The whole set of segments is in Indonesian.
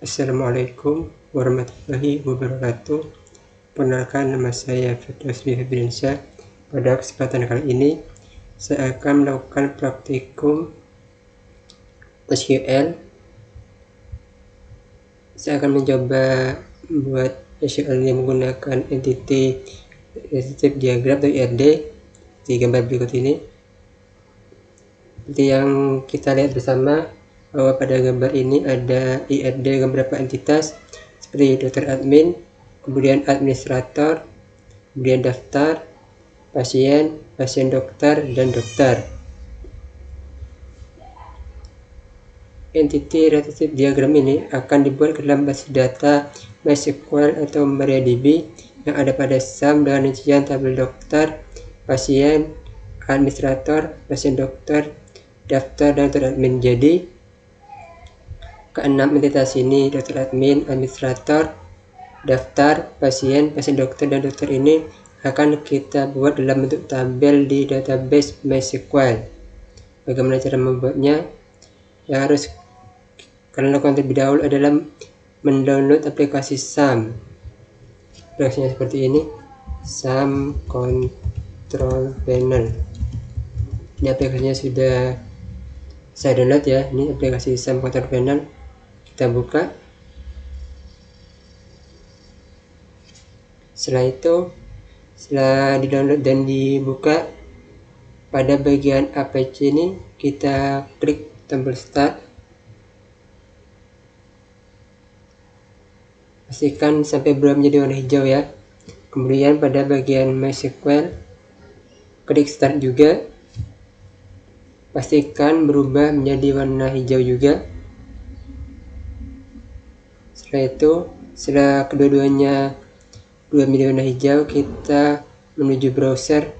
Assalamualaikum warahmatullahi wabarakatuh. Perkenalkan, nama saya Firdaus Febriansyah. Pada kesempatan kali ini saya akan melakukan praktikum SQL. Saya akan mencoba membuat SQL ini menggunakan entity relationship diagram atau IRD di gambar berikut ini. Seperti yang kita lihat bersama, bahwa pada gambar ini ada IRD beberapa entitas seperti dokter admin, kemudian administrator, kemudian daftar, pasien, pasien dokter, dan dokter. Entity relationship diagram ini akan dibuat ke dalam basis data MySQL atau MariaDB yang ada pada SAM dengan rincian tabel dokter, pasien, administrator, pasien dokter, daftar, dan dokter admin. Jadi keenam entitas ini, dokter admin, administrator, daftar, pasien, pasien dokter, dan dokter ini akan kita buat dalam bentuk tabel di database MySQL. Bagaimana cara membuatnya? Yang harus kalian lakukan terlebih dahulu adalah mendownload aplikasi SAM. Aplikasinya seperti ini, SAM Control Panel. Ini aplikasinya sudah saya download ya. Ini aplikasi SAM Control Panel. Kita buka. Setelah itu, setelah di-download dan dibuka, pada bagian APC ini kita klik tombol start. Pastikan sampai berubah menjadi warna hijau ya. Kemudian pada bagian MySQL, klik start juga. Pastikan berubah menjadi warna hijau juga. Setelah itu, setelah kedua-duanya berubah menjadi warna hijau, kita menuju browser.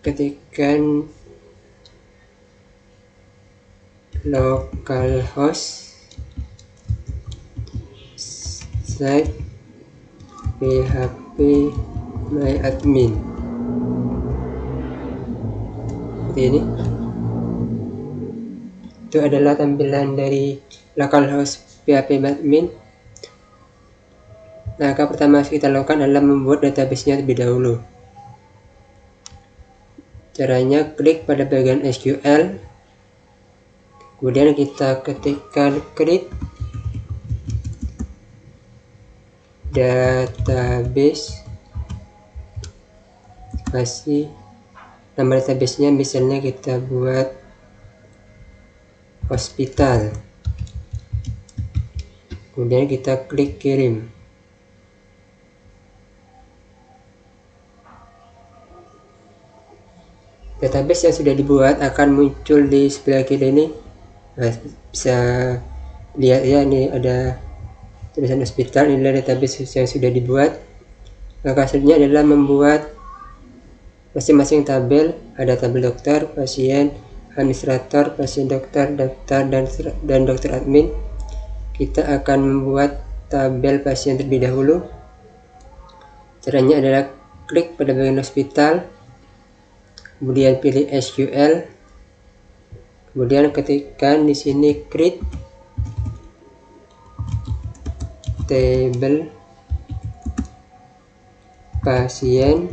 Ketikkan localhost site php myadmin seperti ini. Itu adalah tampilan dari localhost php myadmin. Langkah pertama yang kita lakukan adalah membuat database-nya terlebih dahulu. Caranya, klik pada bagian SQL, kemudian kita ketikkan create database, kasih nama database-nya, misalnya kita buat hospital, kemudian kita klik kirim. Database yang sudah dibuat akan muncul di sebelah kiri ini. Nah, bisa lihat ya, ini ada tulisan hospital. Ini adalah database yang sudah dibuat. Langkah selanjutnya adalah membuat masing-masing tabel. Ada tabel dokter, pasien, administrator, pasien dokter, daftar, dan dokter admin. Kita akan membuat tabel pasien terlebih dahulu. Caranya adalah klik pada bagian hospital, kemudian pilih SQL, kemudian ketikkan di sini create table pasien,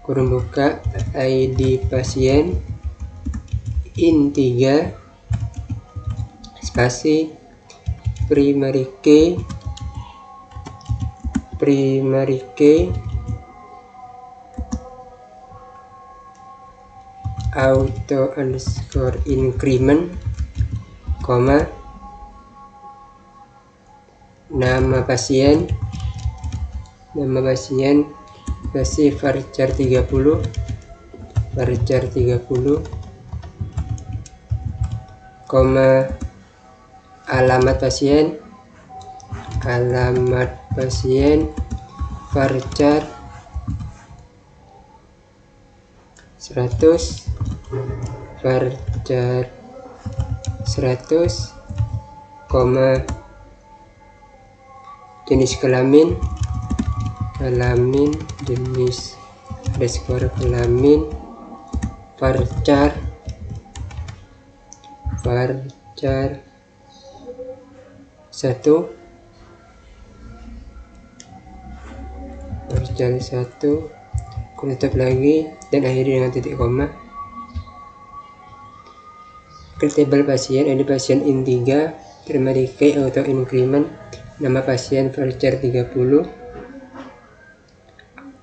kurung buka, ID pasien, in3, spasi, primary key, auto underscore increment, koma, nama pasien kasih varchar 30, koma, alamat pasien varchar 100, varchar 100, koma, jenis kelamin jenis underscore kelamin varchar varchar 1, varchar 1, tutup lagi dan akhiri dengan titik koma. Klik tabel pasien, ID pasien IN3, primary key auto increment, nama pasien varchar 30,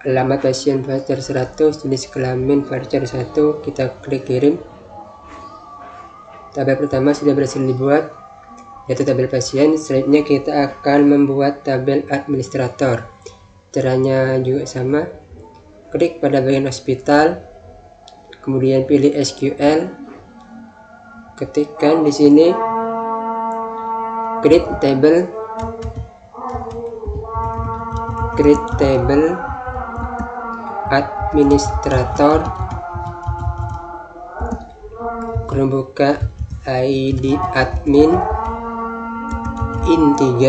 alamat pasien varchar 100, jenis kelamin varchar 1, kita klik kirim. Tabel pertama sudah berhasil dibuat, yaitu tabel pasien. Selanjutnya kita akan membuat tabel administrator. Caranya juga sama, klik pada bagian hospital, kemudian pilih SQL, ketikkan di sini create table administrator, kurung buka ID admin IN3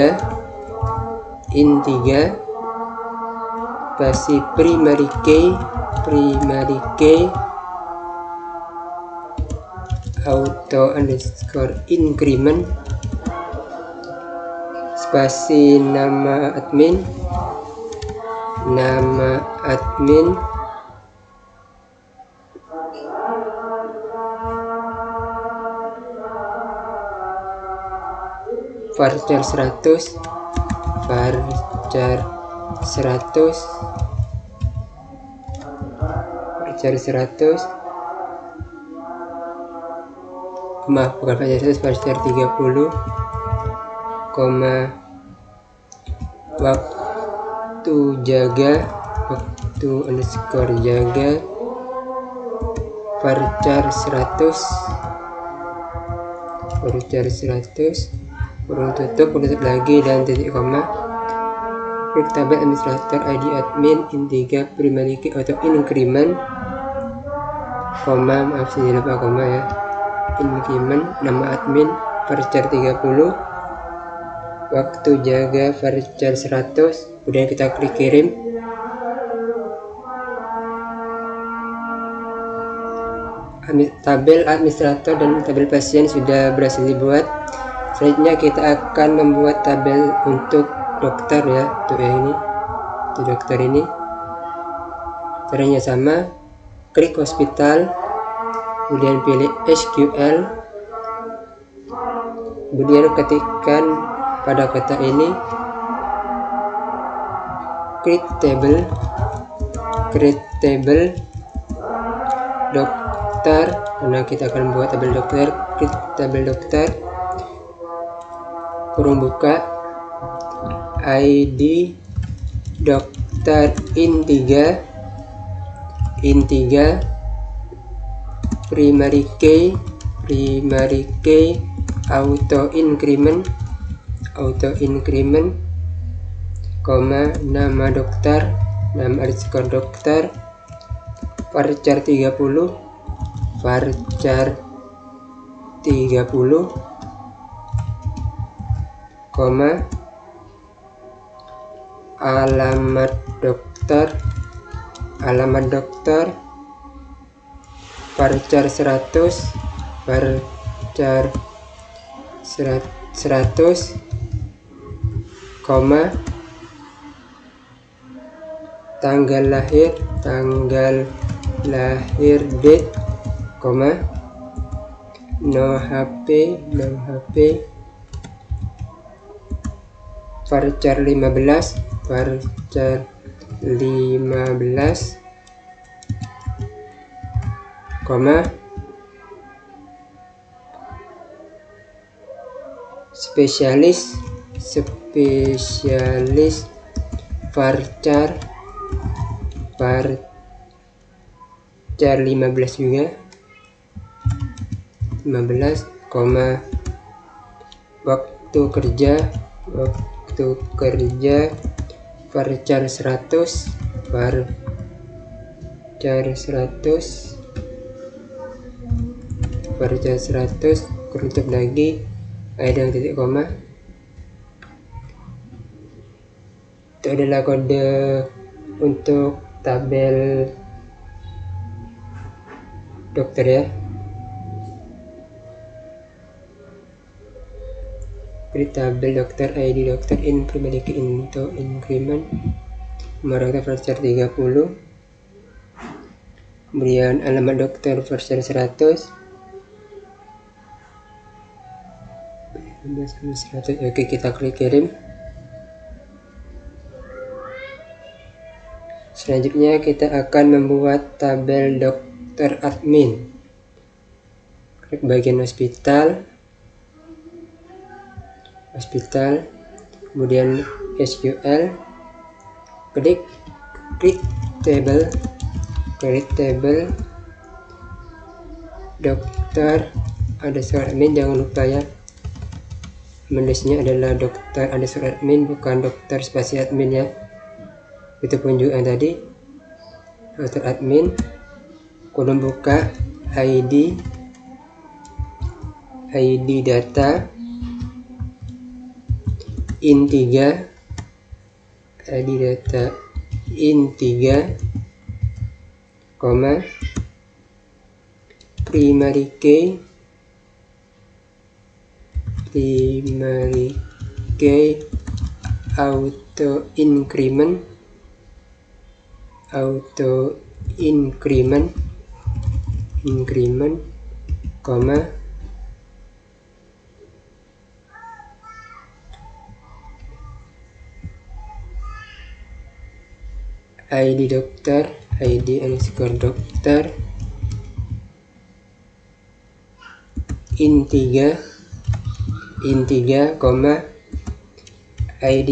spasi primary key auto underscore increment, spasi nama admin varchar 100, maaf bukan varchar 100, varchar 30, waktu underscore jaga varchar 100, kurung tutup lagi dan titik koma. Klik tabel administrator ID admin IN3 primary key auto increment, koma, maaf saya lupa koma ya, increment, nama admin varchar 30, waktu jaga varchar 100, kemudian kita klik kirim. Tabel administrator dan tabel pasien sudah berhasil dibuat. Selanjutnya kita akan membuat tabel untuk dokter ya, untuk yang ini, untuk dokter ini. Caranya sama, klik hospital, kemudian pilih SQL, kemudian ketikkan pada kata ini create table dokter, karena kita akan membuat tabel dokter. Klik tabel dokter, kurung buka ID dokter IN3 primary key auto increment, nama dokter, nama underscore dokter, varchar 30, alamat dokter, varchar 100, tanggal lahir date, no HP, varchar 15, spesialis varchar 15 juga, 15, waktu kerja varchar 100, tutup lagi, ada yang titik koma. Itu adalah kode untuk tabel dokter ya. Klik tabel dokter, ID dokter, primary key into increment, nomor dokter voucher 30, kemudian alamat dokter voucher 100. Oke, kita klik kirim. Selanjutnya kita akan membuat tabel dokter admin. Klik bagian hospital, kemudian SQL, klik table, dokter admin. Jangan lupa ya, menulisnya adalah dokter admin, bukan dokter spasi admin ya. Itu pun juga yang tadi, dokter admin, kolom buka ID data in3, ID data in3, primary key auto increment, ID dokter, ID underscore dokter in3, ID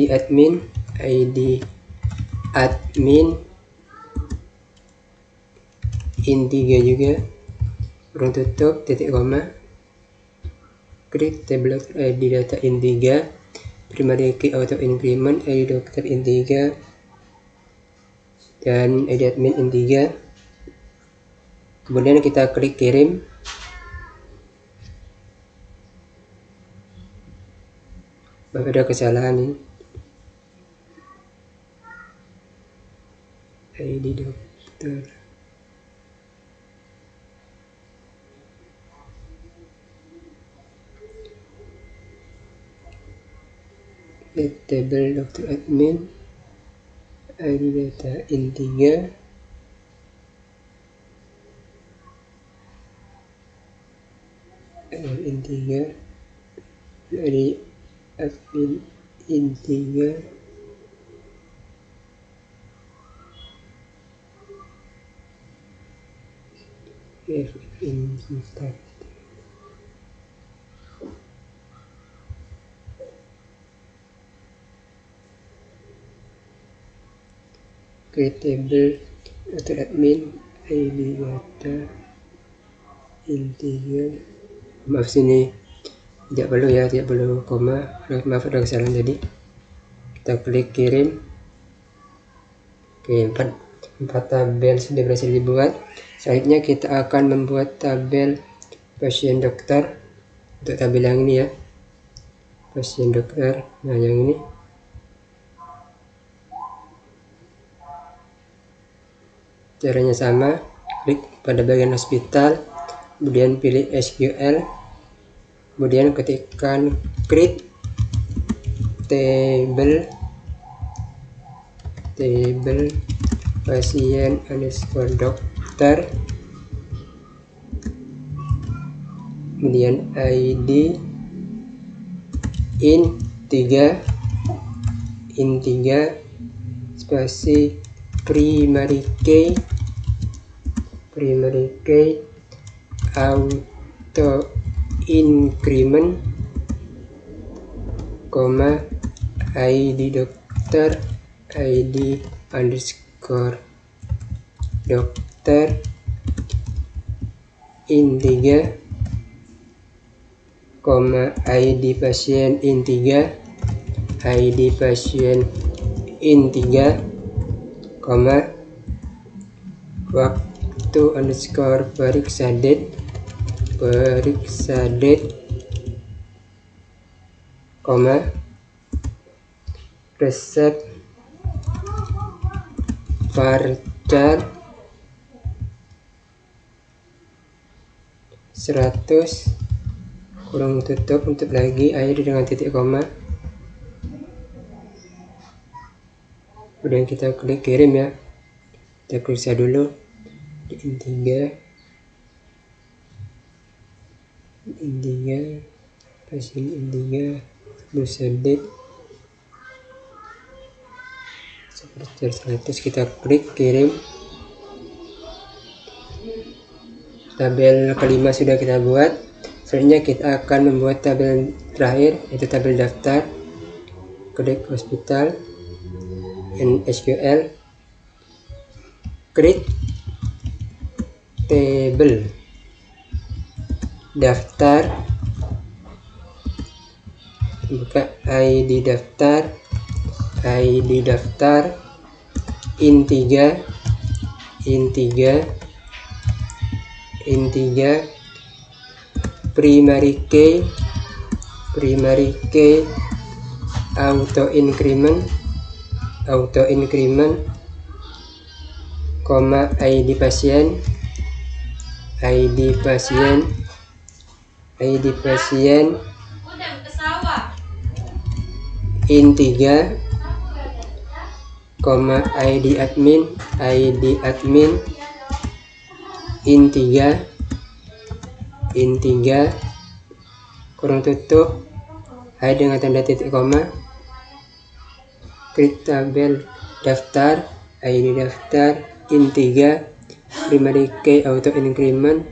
admin in3 juga, kurung tutup, titik koma. Klik tabel ID data in3, primary key auto increment, ID dokter in3 dan ID admin in3. Kemudian kita klik kirim. Ada kesalahan ini. ID dokter, tabel dokter admin, ID data in3, ID admin in3, klik tabel dokter admin, ID data in3. Maaf sini tidak perlu koma, maaf ada kesalahan tadi. Kita klik kirim. Oke, 4 tabel sudah berhasil dibuat. Selanjutnya kita akan membuat tabel pasien dokter. Untuk tabel yang ini ya, pasien dokter, nah yang ini. Caranya sama, klik pada bagian hospital, kemudian pilih SQL, kemudian ketikkan create table pasien underscore dokter, kemudian ID in3 spasi primary key auto increment, ID dokter, ID underscore dokter in3, ID pasien in3, waktu underscore periksa date, resep voucher 100, kurung tutup lagi akhiri dengan titik koma. Kemudian kita klik kirim ya. Kita periksa dulu di N3 pasien N3 Nusadit seperti 100. Kita klik kirim. Tabel kelima sudah kita buat. Selanjutnya kita akan membuat tabel terakhir, yaitu tabel daftar. Klik hospital SQL, create table daftar, buka ID daftar in3 primary key auto increment, ID pasien in3, ID admin in3 kurung tutup ID dengan tanda titik koma. Klik tabel daftar, ID daftar in3 primary key auto increment,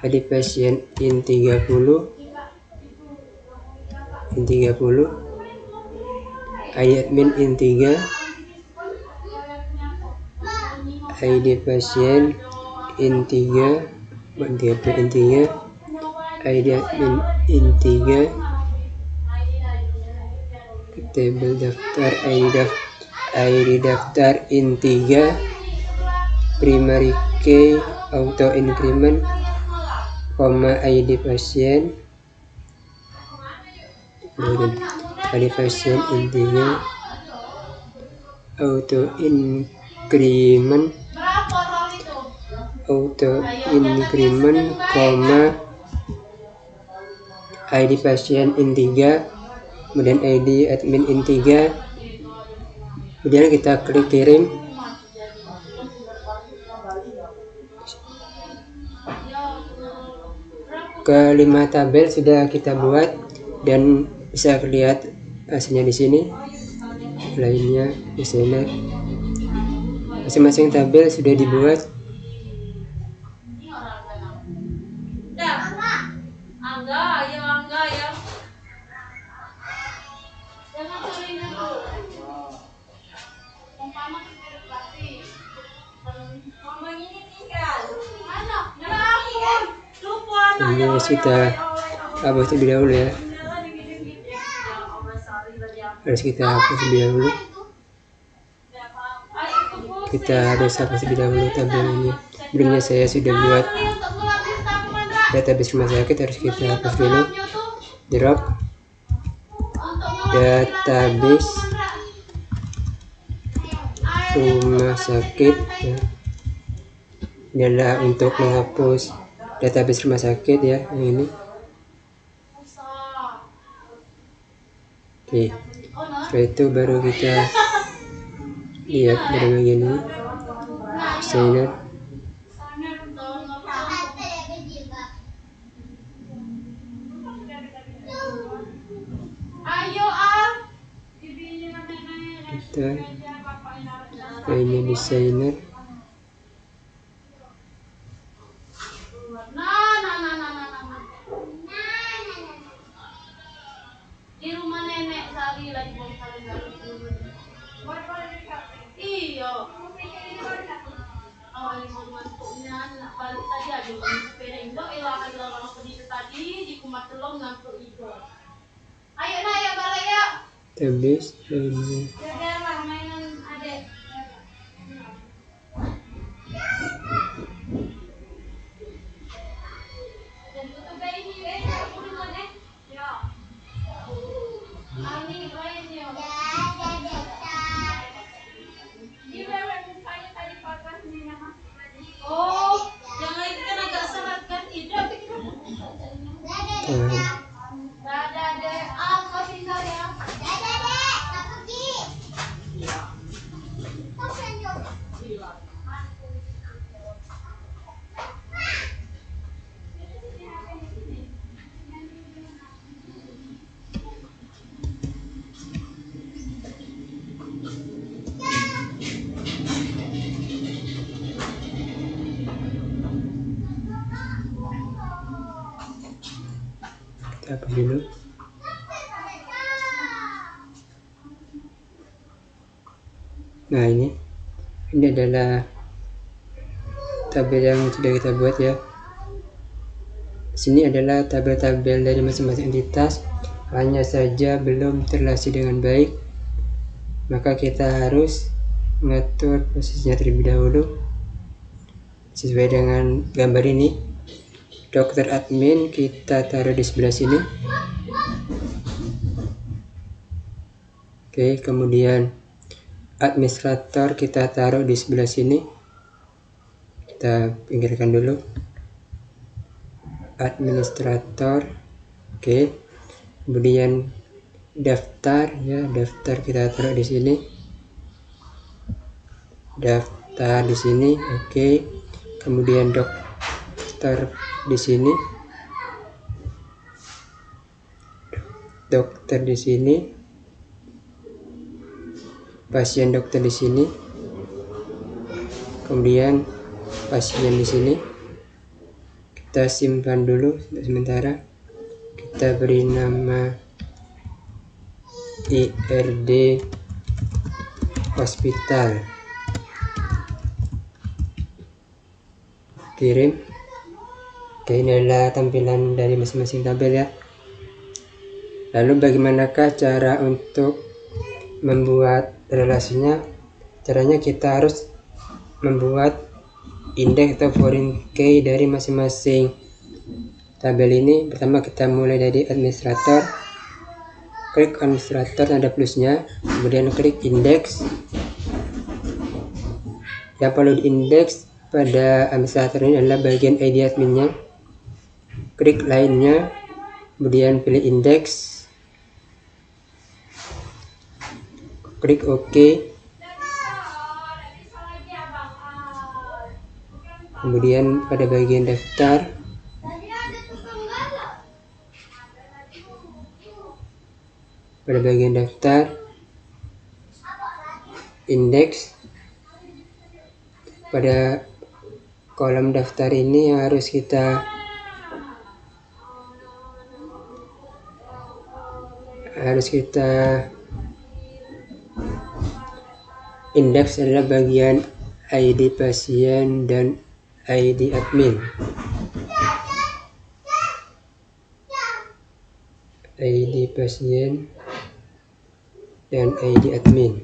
ID pasien in30, ID admin in3, ID pasien in3, ID admin in3, tabel daftar ID daftar in3 primary key auto increment, ID pasien in3 auto increment, ID pasien in3, kemudian ID admin in3. Kemudian kita klik kirim. Kelima tabel sudah kita buat dan bisa lihat hasilnya di sini. Lainnya desainer, masing-masing tabel sudah dibuat. Ini harus kita hapus terlebih dahulu ya. Kita harus hapus terlebih dahulu tabel ini. Sebelumnya saya sudah buat database rumah sakit, harus kita hapus dulu. Drop database rumah sakit ya. Ini adalah untuk menghapus database rumah sakit ya, yang ini. Oke, setelah itu baru kita lihat pada bagian ini desainer. Kita ini desainer. Di rumah nenek Sari lagi mau iya. Oh, ini mau ngantuknya nak balik tadi aja kan sepeda Indo ilahan orang pedih tadi di kumat telong ngantuk itu. Ayo nak ya balik ya. Tabis ini. Jaga mainan adek. Dan tutup ini aku dulu nih. Ya. Ani lain ya. Oh, yang lain kan agak serat kan? Tidak. Kita hapus dulu. Nah, ini adalah tabel yang sudah kita buat ya. Sini adalah tabel-tabel dari masing-masing entitas, hanya saja belum terrelasi dengan baik, maka kita harus mengatur posisinya terlebih dahulu sesuai dengan gambar ini. Dokter admin kita taruh di sebelah sini. Oke, kemudian administrator kita taruh di sebelah sini. Kita pinggirkan dulu. Administrator. Oke. Kemudian daftar ya, daftar kita taruh di sini. Daftar di sini. Oke. Kemudian dokter di sini. Dokter di sini. Pasien dokter di sini. Kemudian pasien di sini. Kita simpan dulu sementara. Kita beri nama IRD Hospital. Kirim. Oke, ini adalah tampilan dari masing-masing tabel ya. Lalu bagaimanakah cara untuk membuat relasinya? Caranya kita harus membuat indeks atau foreign key dari masing-masing tabel ini. Pertama kita mulai dari administrator. Klik administrator tanda plusnya, kemudian klik indeks. Yang perlu diindeks pada administrator ini adalah bagian ID adminnya. Klik lainnya, kemudian pilih indeks. Klik OK. Kemudian pada bagian daftar, indeks. Pada kolom daftar ini yang harus kita indeks adalah bagian ID pasien dan ID admin. ID pasien dan ID admin.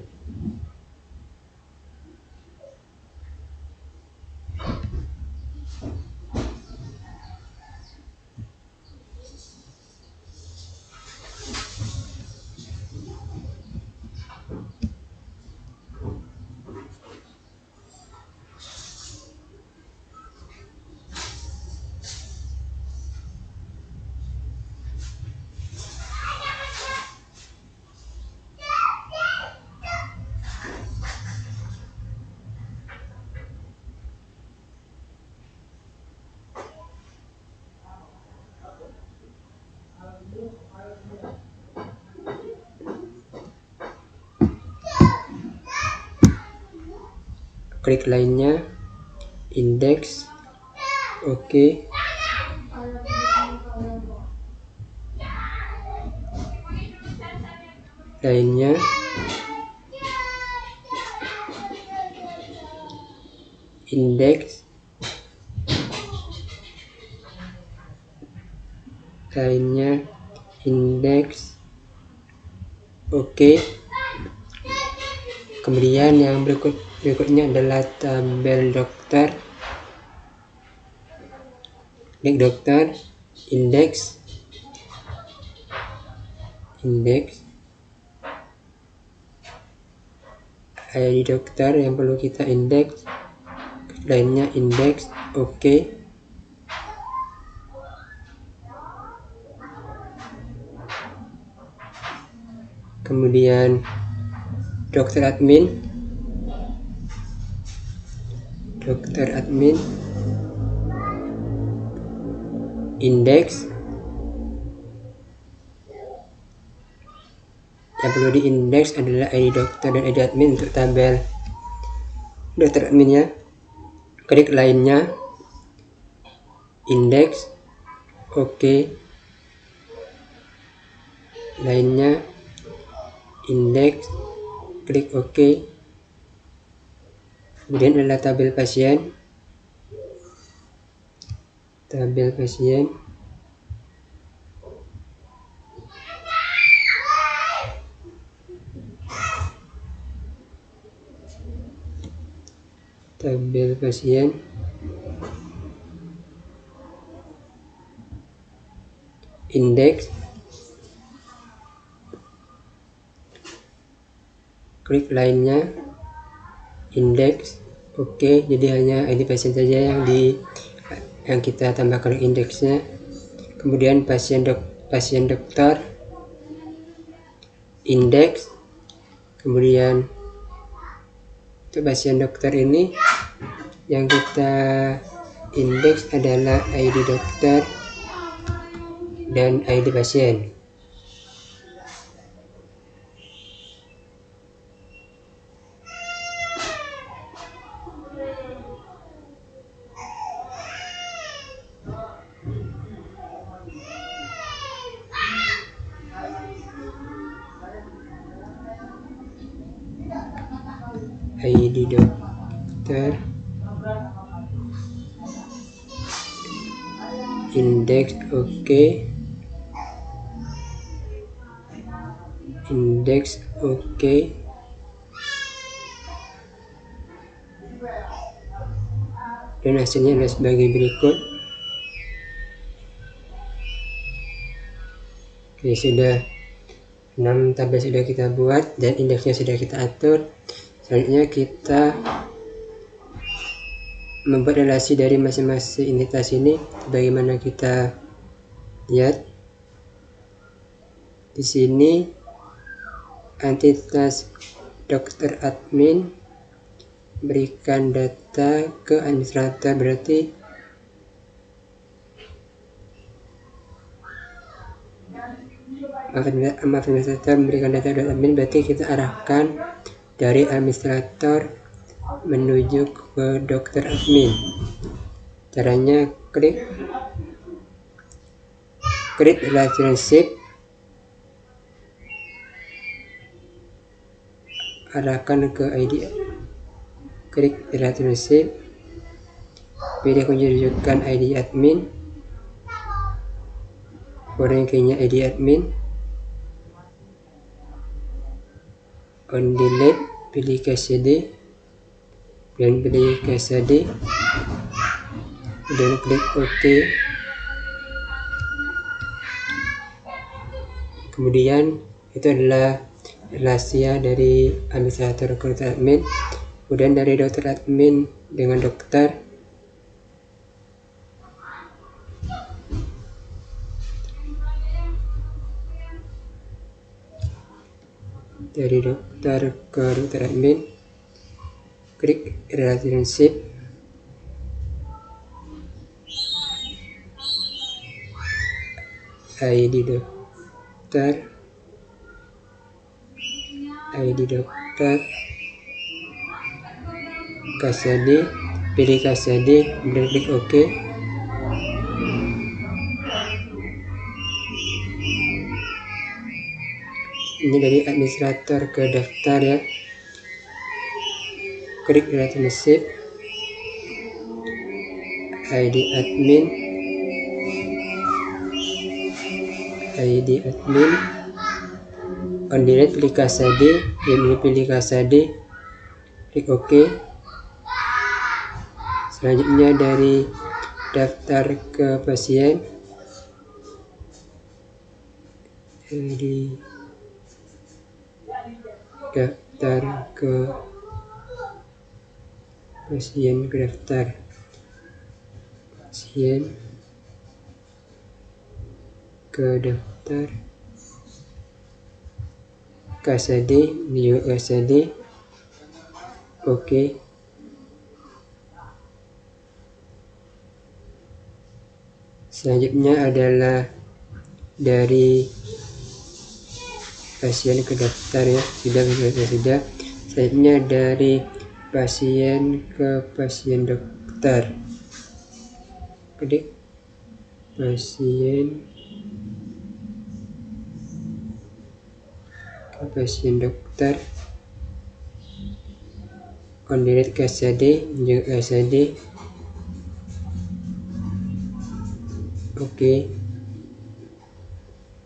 Klik lainnya, indeks, OK. Lainnya, indeks, lainnya, indeks, OK. Kemudian yang berikutnya adalah tabel dokter. Klik dokter, indeks, ID dokter yang perlu kita indeks, lainnya indeks, OK. Kemudian dokter admin, indeks. Yang perlu diindeks adalah ID dokter dan ID admin untuk tabel dokter adminnya. Klik lainnya, indeks, OK. lainnya, indeks, klik OK. Kemudian adalah tabel pasien, tabel pasien, tabel pasien, indeks, klik lainnya, indeks, oke. Jadi hanya ID pasien saja yang kita tambahkan indeksnya. Kemudian pasien dokter, indeks. Kemudian untuk pasien dokter ini yang kita indeks adalah ID dokter dan ID pasien. ID dokter, indeks oke, indeks oke. Dan hasilnya adalah sebagai berikut. Oke, sudah 6 tabel sudah kita buat dan indeksnya sudah kita atur. Selanjutnya kita membuat relasi dari masing-masing entitas ini. Bagaimana kita lihat di sini, entitas dokter admin berikan data ke administrator, berarti administrator memberikan data ke admin, berarti kita arahkan dari administrator menuju ke dokter admin. Caranya klik relationship, arahkan ke ID, klik relationship, pilih kunci rujukan ID admin, foreign key-nya ID admin, on delete, pilih KCD dan pilih KCD, dan klik OK. Kemudian itu adalah rahasia dari administrator ke dokter admin. Kemudian dari dokter admin dengan dokter, dari dokter ke dokter admin, klik relationship, ID dokter, ID dokter, KCD, pilih KCD, kemudian klik OK. Ini dari administrator ke daftar ya. Klik relationship, ID admin, ID admin, on delete, pilih KCD, ini pilih KCD, klik OK. Selanjutnya dari daftar ke pasien, dari daftar ke pasien, ke daftar pasien, ke daftar KCD, ini juga KCD, oke. Selanjutnya adalah dari pasien ke daftar ya, sudah. Selanjutnya dari pasien ke pasien dokter, klik pasien pasien dokter, on direct KSAD, juga KSAD. Oke.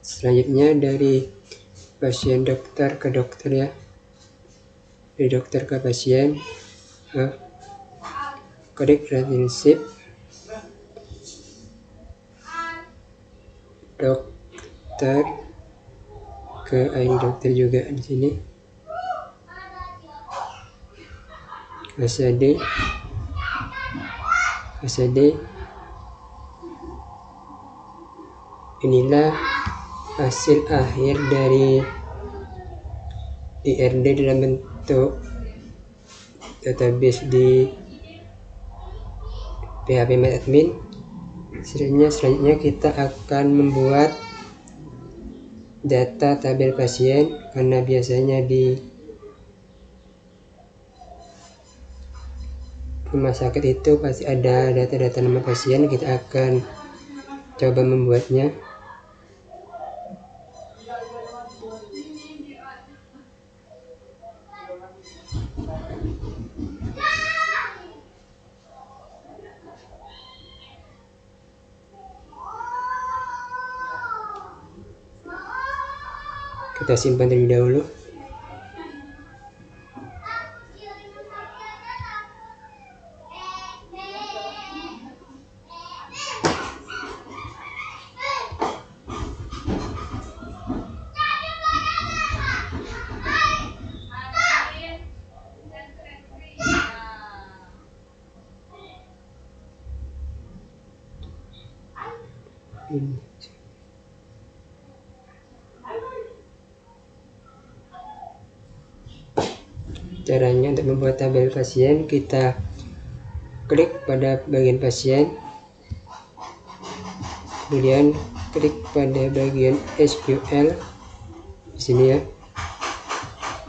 Selanjutnya dari pasien dokter ke dokter ya, dari dokter ke pasien, klik relationship dokter ke ID dokter juga di sini. KSAD. Inilah hasil akhir dari IRD dalam bentuk database di PHP MyAdmin. Selanjutnya kita akan membuat data tabel pasien, karena biasanya di rumah sakit itu pasti ada data-data nama pasien. Kita akan coba membuatnya. Kita simpan terlebih dahulu. Caranya untuk membuat tabel pasien, kita klik pada bagian pasien, kemudian klik pada bagian SQL di sini ya.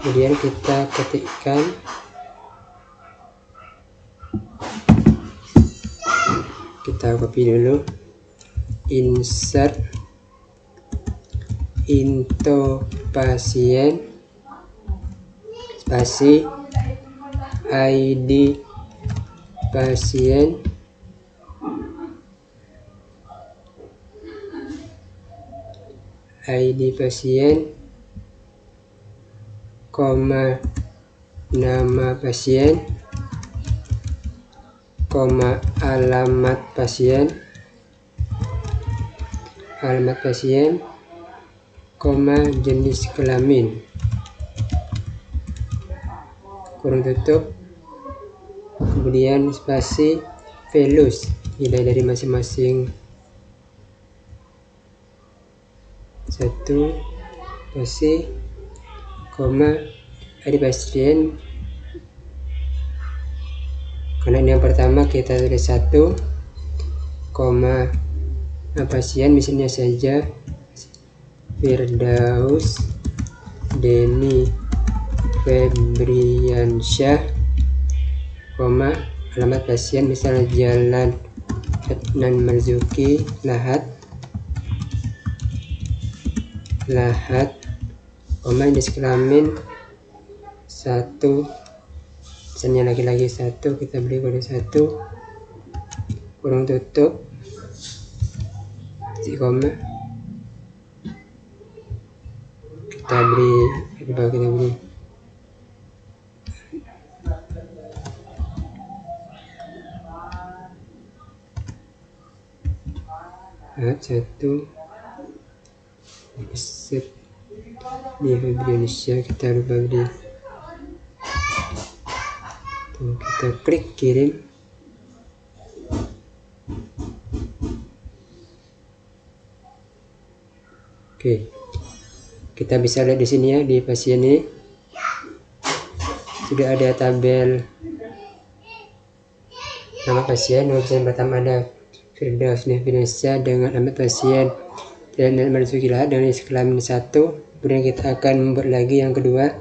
Kemudian kita ketikkan copy dulu, insert into pasien spasi ID pasien koma nama pasien koma alamat pasien koma jenis kelamin, kurung tutup, kemudian spasi values, nilai dari masing-masing satu, spasi koma ID pasien, karena ini yang pertama kita tulis 1, koma nama pasien misalnya saja Firdaus Deni Febriansyah, koma alamat pasien misalnya Jalan Adnan Marzuki, Lahat, koma jenis kelamin 1, misalnya laki-laki 1, kita beri kode 1, kurung tutup, koma, kita beri satu set di Indonesia, kita lupa beri, kita klik kirim. Oke, kita bisa lihat di sini ya, di pasien ini sudah ada tabel nama pasien. Pasien pertama ada Firdaus Nefriansyah dengan alamat pasien Jalan Marzuki Lahat dengan jenis kelamin 1. Kemudian kita akan membuat lagi yang kedua.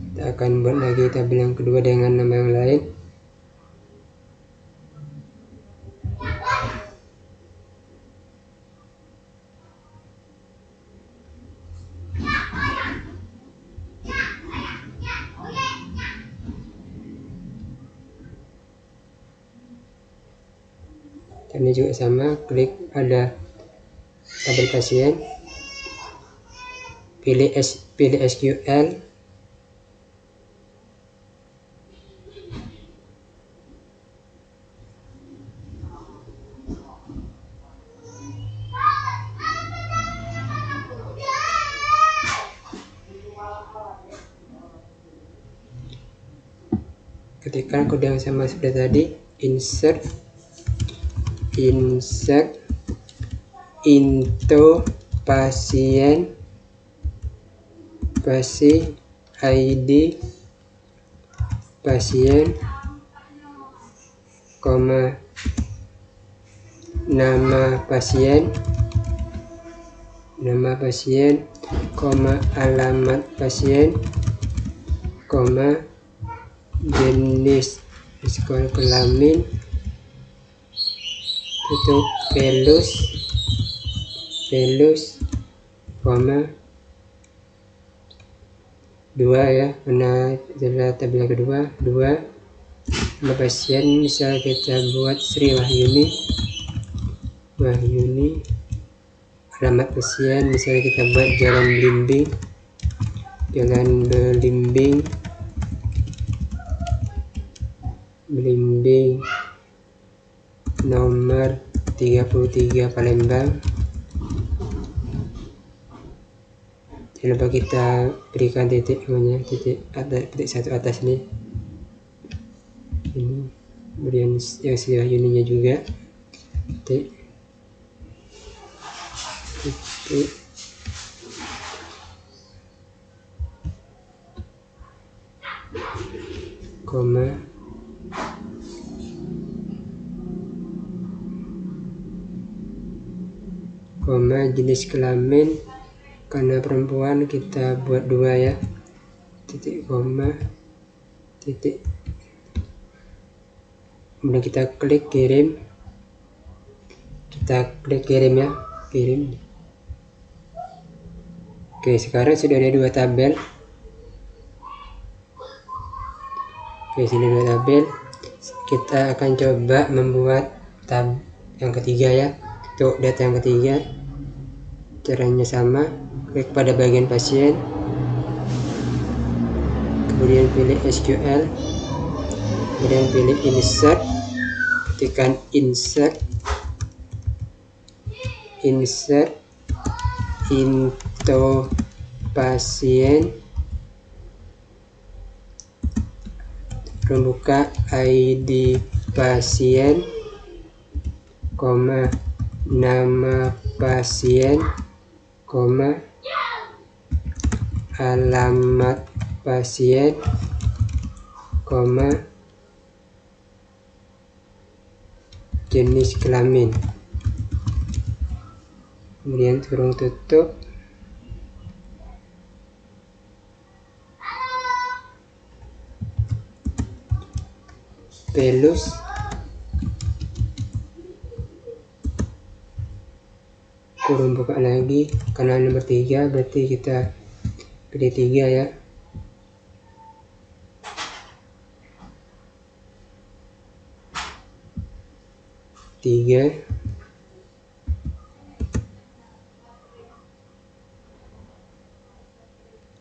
Kita akan buat lagi tabel yang kedua dengan nama yang lain. Ini juga sama, klik pada tabel pasien, pilih SQL, ketikkan kode yang sama seperti tadi, insert into pasien ID pasien, nama pasien, alamat pasien, jenis kelamin, itu velus, 2 ya, karena adalah tabel kedua, 2 nama pasien, misal kita buat Sri Wahyuni, alamat pasien misalnya kita buat Jalan Belimbing nomor 33 Palembang. Jangan lupa kita berikan titik satu atas ini kemudian yang Sri Wahyuninya juga titik, koma, jenis kelamin karena perempuan kita buat 2 ya, titik, koma, titik, kemudian kita klik kirim, ya, kirim. Oke, sekarang sudah ada 2 tabel. Oke, sini 2 tabel. Kita akan coba membuat tab yang ketiga ya, untuk data yang ketiga. Caranya sama, klik pada bagian pasien, kemudian pilih SQL, kemudian pilih insert, ketikkan insert into pasien, membuka ID pasien, nama pasien, alamat pasien, jenis kelamin, kemudian kurung tutup, velus, kurung buka lagi, karena nomor 3 berarti kita pilih 3 ya,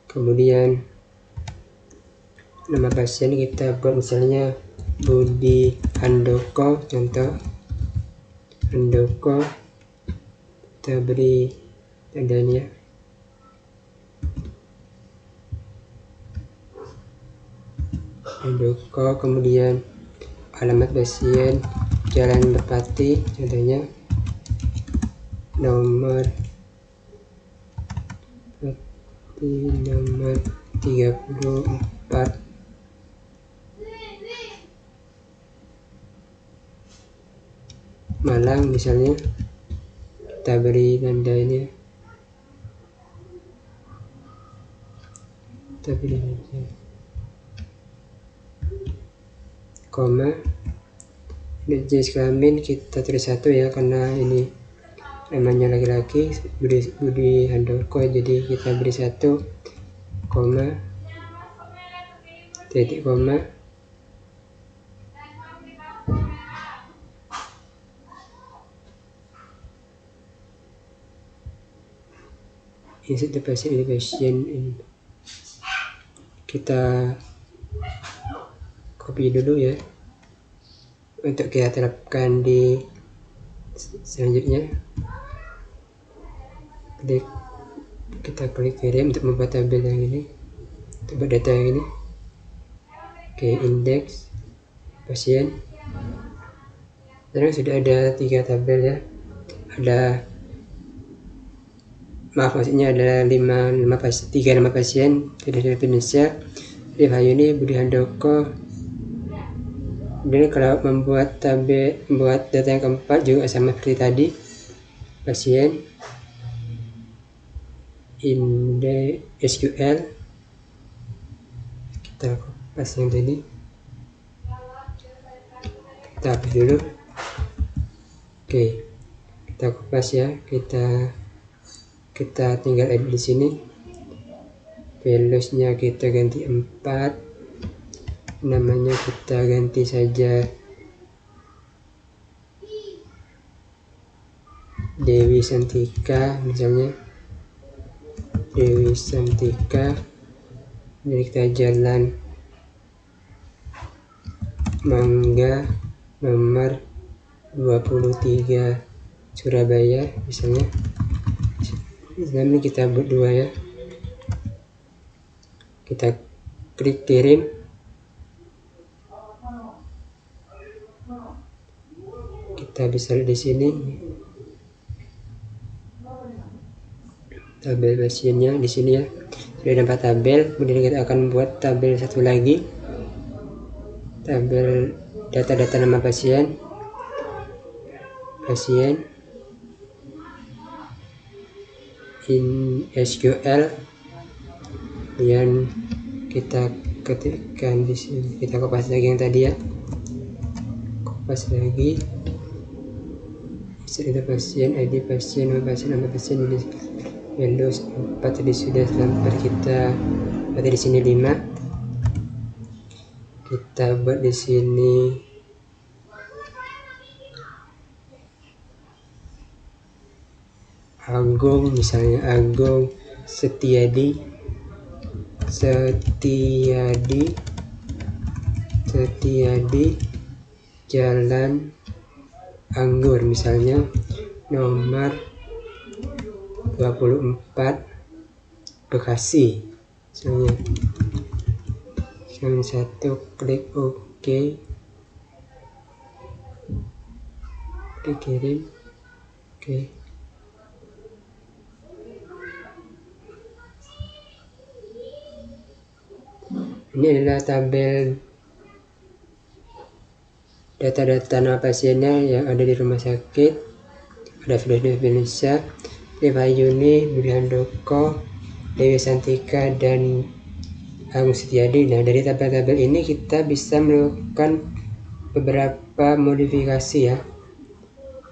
kemudian nama pasien kita buat misalnya Budi Handoko, contoh Handoko, kita beri tandanya, Handoko, kemudian alamat pasien Jalan Merpati, contohnya nomor 34 Malang misalnya, kita beri tanda ini, kita beri koma, jenis kelamin kita tulis 1 ya, karena ini namanya laki-laki, Budi Handoko, jadi kita beri 1, koma, titik, koma, insert the patient in the patient kita copy dulu ya untuk kita terapkan di selanjutnya. Kita klik kirim untuk membuat tabel yang ini, untuk buat data yang ini. Oke, indeks pasien. Sekarang sudah ada 3 tabel ya. Maksudnya ada 3 nama pasien dari Indonesia, Dev Hayuni, Budi Handoko. Kemudian kalau membuat data yang keempat juga sama seperti tadi, pasien, indeks SQL, kita kopas yang tadi, kita hapus dulu. Oke, kita kopas ya, kita tinggal edit di sini. Values-nya kita ganti 4, namanya kita ganti saja Dewi Santika misalnya, Dewi Santika. Jadi kita jalan Mangga nomor 23 Surabaya misalnya. Ini kita buat 2 ya. Kita klik kirim. Kita bisa lihat di sini tabel pasiennya di sini ya. Sudah ada 4 tabel. Kemudian kita akan buat tabel satu lagi. Tabel data-data nama pasien. In SQL. Kemudian kita ketikkan di sini. Kita kopas lagi yang tadi ya. Kopas lagi. Insert pasien, ID pasien, nama pasien ini Windows 4 tadi sudah sampai kita. Berarti di sini 5. Kita buat di sini Agung misalnya, Agung Setiadi Jalan Anggur misalnya, nomor 24 Bekasi misalnya. Yang 1 klik OK, klik kirim. Oke. Ini adalah tabel data-data nama pasiennya yang ada di rumah sakit. Ada Dev Indonesia, Dev Hayuni, Budi Handoko, Dewi Santika, dan Agung Setiadi. Nah, dari tabel-tabel ini kita bisa melakukan beberapa modifikasi ya.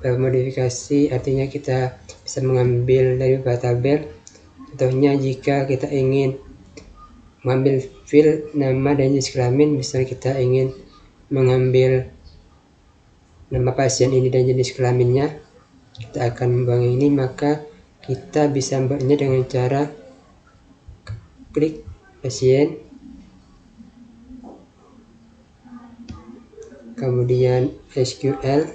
Modifikasi artinya kita bisa mengambil dari beberapa tabel. Contohnya jika kita ingin mengambil field nama dan jenis kelamin, misalnya kita ingin mengambil nama pasien ini dan jenis kelaminnya, kita akan membuang ini, maka kita bisa membuatnya dengan cara klik pasien, kemudian SQL,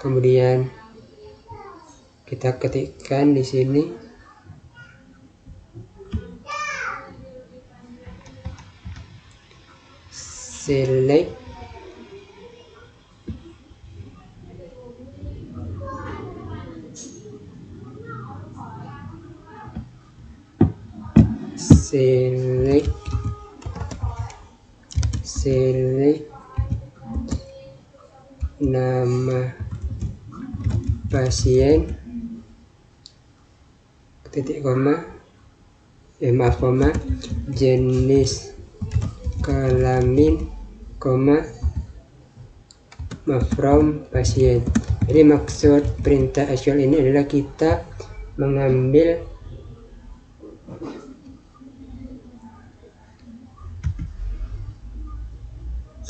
kemudian kita ketikkan di sini select nama pasien titik koma jenis kelamin koma from pasien. Jadi maksud perintah SQL ini adalah kita mengambil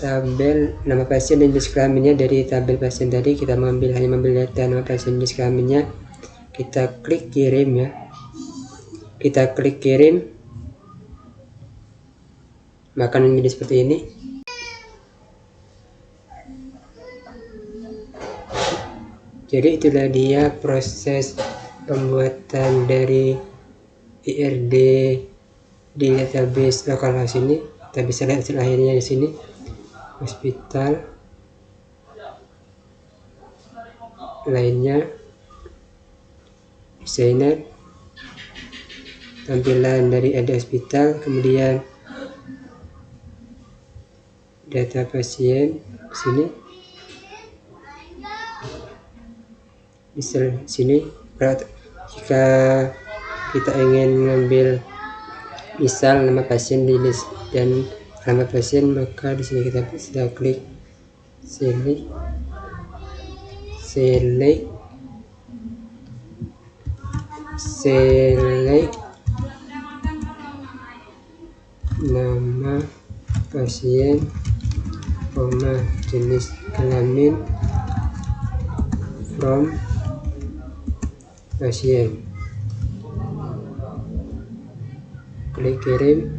tabel nama pasien dan jenis kelaminnya. Dari tabel pasien tadi kita hanya mengambil data nama pasien, jenis kelaminnya. Kita klik kirim ya. Kita klik kirim, maka menjadi seperti ini. Jadi itulah dia proses pembuatan dari IRD di database localhost ini. Kita bisa lihat hasil akhirnya di sini. Hospital, lainnya, desainer, tampilan dari ada hospital, kemudian data pasien di sini. Misal sini, jika kita ingin mengambil misal nama pasien di list dan nama pasien, maka di sini kita bisa klik select nama pasien, jenis kelamin from pasien, klik kirim.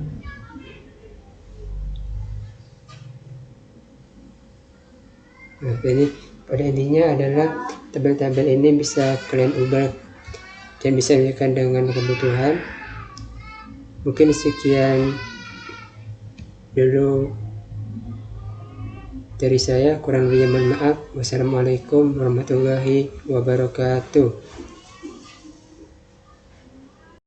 Nah, ini pada intinya adalah tabel-tabel ini bisa kalian ubah dan bisa menyesuaikan dengan kebutuhan. Mungkin sekian dulu dari saya, kurang lebihnya mohon maaf. Wassalamualaikum warahmatullahi wabarakatuh.